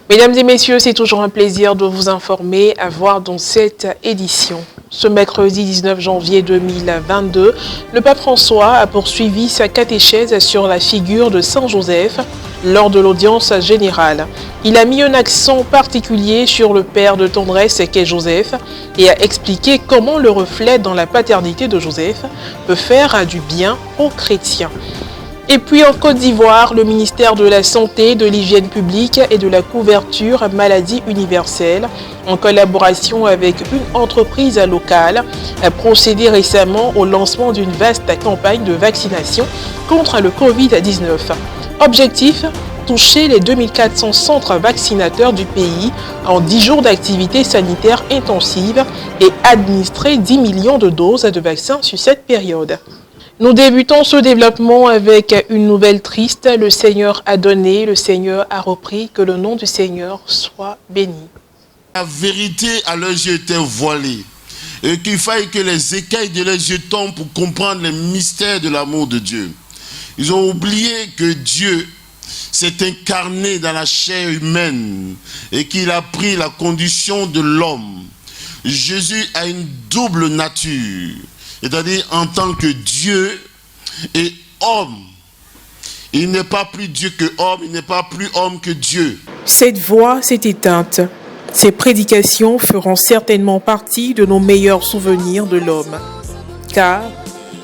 Mesdames et messieurs, c'est toujours un plaisir de vous informer, à voir dans cette édition. Ce mercredi 19 janvier 2022, le pape François a poursuivi sa catéchèse sur la figure de Saint Joseph lors de l'audience générale. Il a mis un accent particulier sur le père de tendresse qu'est Joseph et a expliqué comment le reflet dans la paternité de Joseph peut faire du bien aux chrétiens. Et puis en Côte d'Ivoire, le ministère de la Santé, de l'Hygiène publique et de la couverture maladie universelle, en collaboration avec une entreprise locale, a procédé récemment au lancement d'une vaste campagne de vaccination contre le Covid-19. Objectif : toucher les 2400 centres vaccinateurs du pays en 10 jours d'activité sanitaire intensive et administrer 10 millions de doses de vaccins sur cette période. Nous débutons ce développement avec une nouvelle triste. Le Seigneur a donné, le Seigneur a repris, que le nom du Seigneur soit béni. La vérité à leurs yeux était voilée et qu'il faille que les écailles de leurs yeux tombent pour comprendre les mystères de l'amour de Dieu. Ils ont oublié que Dieu s'est incarné dans la chair humaine et qu'il a pris la condition de l'homme. Jésus a une double nature. C'est-à-dire en tant que Dieu et homme. Il n'est pas plus Dieu que homme, il n'est pas plus homme que Dieu. Cette voix s'est éteinte. Ces prédications feront certainement partie de nos meilleurs souvenirs de l'homme. Car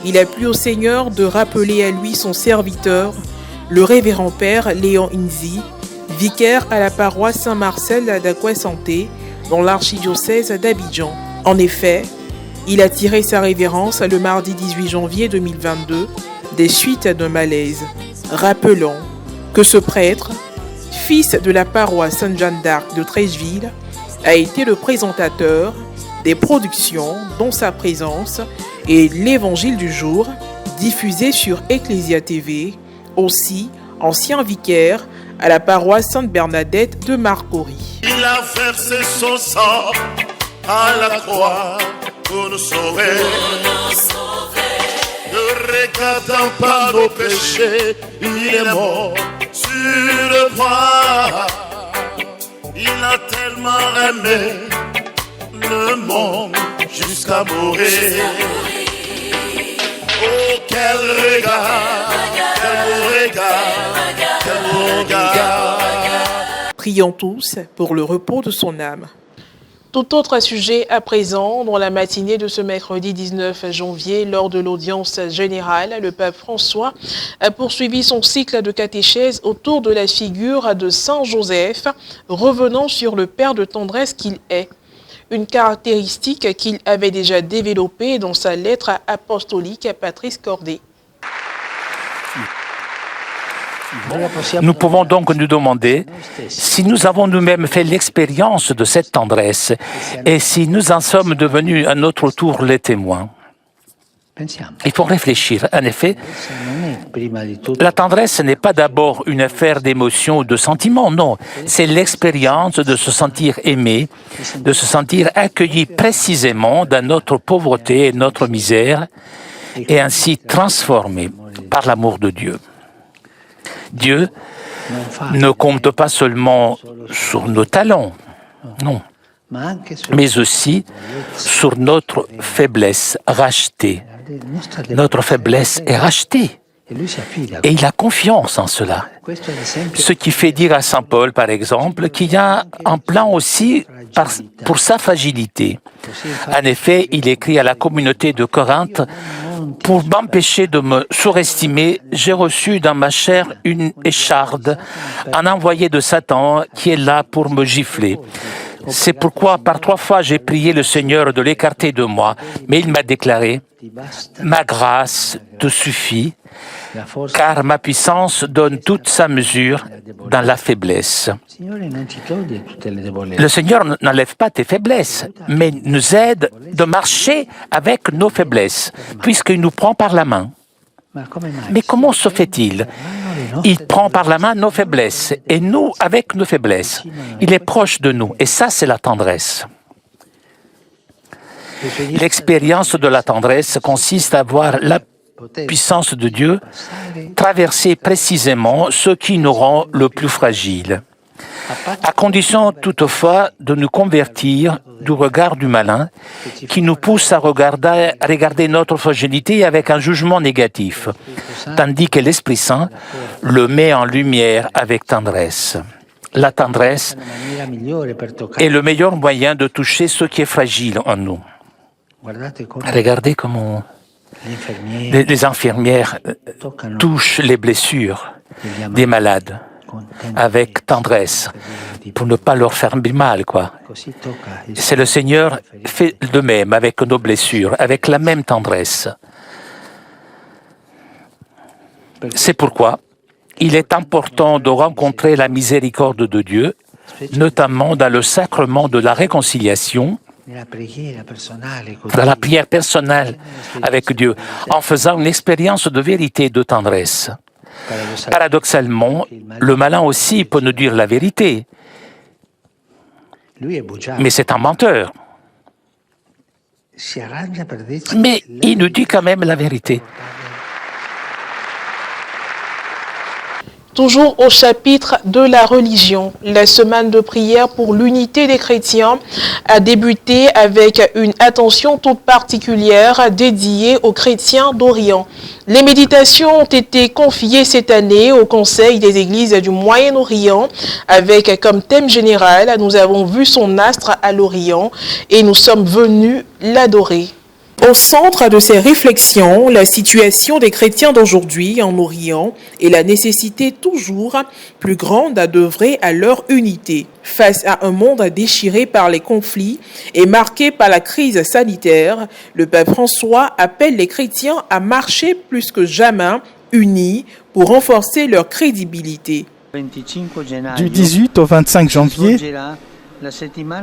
il a plu au Seigneur de rappeler à lui son serviteur, le révérend père Léon Inzi, vicaire à la paroisse Saint-Marcel d'Akwa-Santé, dans l'archidiocèse d'Abidjan. En effet, il a tiré sa révérence le mardi 18 janvier 2022 des suites d'un malaise, rappelant que ce prêtre, fils de la paroisse Sainte-Jeanne d'Arc de Treichville, a été le présentateur des productions dont sa présence et l'évangile du jour, diffusé sur Ecclesia TV, aussi ancien vicaire à la paroisse Sainte-Bernadette de Marcory. Il a versé son sang à la croix pour nous sauver. Ne regardant pas nos péchés, il est mort sur le bois. Il a tellement aimé le monde jusqu'à mourir. Oh, quel regard, quel regard, quel regard. Prions tous pour le repos de son âme. Tout autre sujet à présent, dans la matinée de ce mercredi 19 janvier, lors de l'audience générale, le pape François a poursuivi son cycle de catéchèse autour de la figure de Saint Joseph, revenant sur le père de tendresse qu'il est. Une caractéristique qu'il avait déjà développée dans sa lettre apostolique à Patrice Cordet. Nous pouvons donc nous demander si nous avons nous-mêmes fait l'expérience de cette tendresse et si nous en sommes devenus à notre tour les témoins. Il faut réfléchir. En effet, la tendresse n'est pas d'abord une affaire d'émotion ou de sentiments, non. C'est l'expérience de se sentir aimé, de se sentir accueilli précisément dans notre pauvreté et notre misère, et ainsi transformé par l'amour de Dieu. Dieu ne compte pas seulement sur nos talents, non, mais aussi sur notre faiblesse rachetée. Notre faiblesse est rachetée et il a confiance en cela. Ce qui fait dire à Saint Paul, par exemple, qu'il y a un plan aussi pour sa fragilité. En effet, il écrit à la communauté de Corinthe: pour m'empêcher de me surestimer, j'ai reçu dans ma chair une écharde, un envoyé de Satan qui est là pour me gifler. C'est pourquoi par 3 fois j'ai prié le Seigneur de l'écarter de moi, mais il m'a déclaré: ma grâce te suffit, car ma puissance donne toute sa mesure dans la faiblesse. Le Seigneur n'enlève pas tes faiblesses, mais nous aide de marcher avec nos faiblesses, puisqu'il nous prend par la main. Mais comment se fait-il? Il prend par la main nos faiblesses, et nous avec nos faiblesses. Il est proche de nous, et ça c'est la tendresse. L'expérience de la tendresse consiste à voir la puissance de Dieu traverser précisément ce qui nous rend le plus fragiles. à condition toutefois de nous convertir du regard du malin qui nous pousse à regarder notre fragilité avec un jugement négatif, tandis que l'Esprit Saint le met en lumière avec tendresse. La tendresse est le meilleur moyen de toucher ce qui est fragile en nous. Regardez comment les infirmières touchent les blessures des malades avec tendresse pour ne pas leur faire mal, quoi. C'est le Seigneur fait de même avec nos blessures, avec la même tendresse. C'est pourquoi il est important de rencontrer la miséricorde de Dieu, notamment dans le sacrement de la réconciliation, dans la prière personnelle avec Dieu, en faisant une expérience de vérité et de tendresse. Paradoxalement, le malin aussi peut nous dire la vérité, mais c'est un menteur. Mais il nous dit quand même la vérité. Toujours au chapitre de la religion, la semaine de prière pour l'unité des chrétiens a débuté avec une attention toute particulière dédiée aux chrétiens d'Orient. Les méditations ont été confiées cette année au Conseil des Églises du Moyen-Orient avec comme thème général « Nous avons vu son astre à l'Orient et nous sommes venus l'adorer ». Au centre de ces réflexions, la situation des chrétiens d'aujourd'hui en Orient et la nécessité toujours plus grande d'œuvrer à leur unité. Face à un monde déchiré par les conflits et marqué par la crise sanitaire, le pape François appelle les chrétiens à marcher plus que jamais unis pour renforcer leur crédibilité. Du 18 au 25 janvier,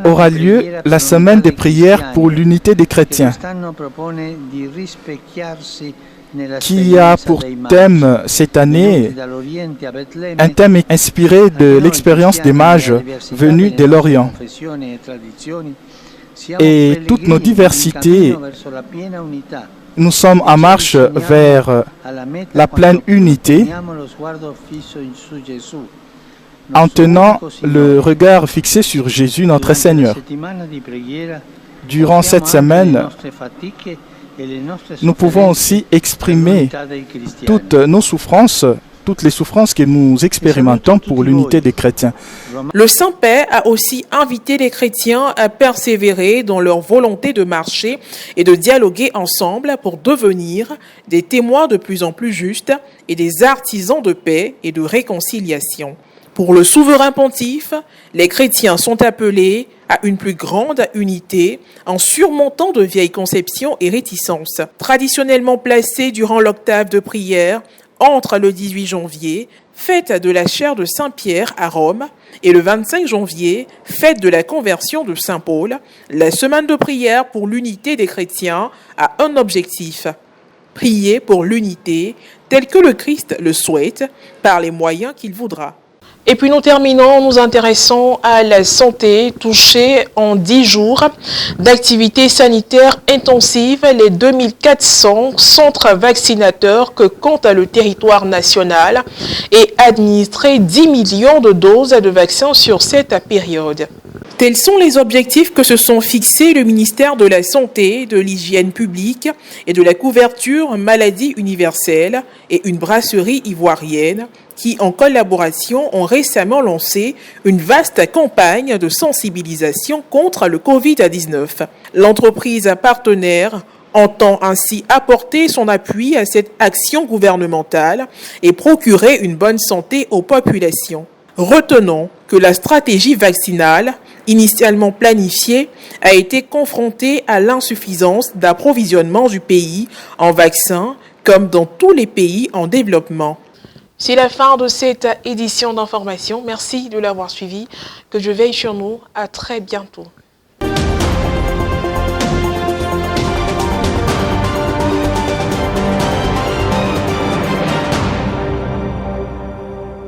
aura lieu la semaine des prières pour l'unité des chrétiens, qui a pour thème cette année un thème inspiré de l'expérience des mages venus de l'Orient. Et toutes nos diversités, nous sommes en marche vers la pleine unité, en tenant le regard fixé sur Jésus, notre Seigneur. Durant cette semaine, nous pouvons aussi exprimer toutes nos souffrances, toutes les souffrances que nous expérimentons pour l'unité des chrétiens. Le Saint-Père a aussi invité les chrétiens à persévérer dans leur volonté de marcher et de dialoguer ensemble pour devenir des témoins de plus en plus justes et des artisans de paix et de réconciliation. Pour le souverain pontife, les chrétiens sont appelés à une plus grande unité en surmontant de vieilles conceptions et réticences. Traditionnellement placées durant l'octave de prière entre le 18 janvier, fête de la chaire de Saint-Pierre à Rome, et le 25 janvier, fête de la conversion de Saint-Paul, la semaine de prière pour l'unité des chrétiens a un objectif: prier pour l'unité telle que le Christ le souhaite par les moyens qu'il voudra. Et puis nous terminons, nous intéressons à la santé touchée en 10 jours d'activités sanitaires intensives, les 2400 centres vaccinateurs que compte le territoire national et administrer 10 millions de doses de vaccins sur cette période. Tels sont les objectifs que se sont fixés le ministère de la Santé, de l'Hygiène publique et de la couverture maladie universelle et une brasserie ivoirienne qui, en collaboration, ont récemment lancé une vaste campagne de sensibilisation contre le Covid-19. L'entreprise partenaire entend ainsi apporter son appui à cette action gouvernementale et procurer une bonne santé aux populations. Retenons que la stratégie vaccinale, initialement planifiée, a été confrontée à l'insuffisance d'approvisionnement du pays en vaccins, comme dans tous les pays en développement. C'est la fin de cette édition d'information. Merci de l'avoir suivi. Que Dieu veille sur nous. À très bientôt.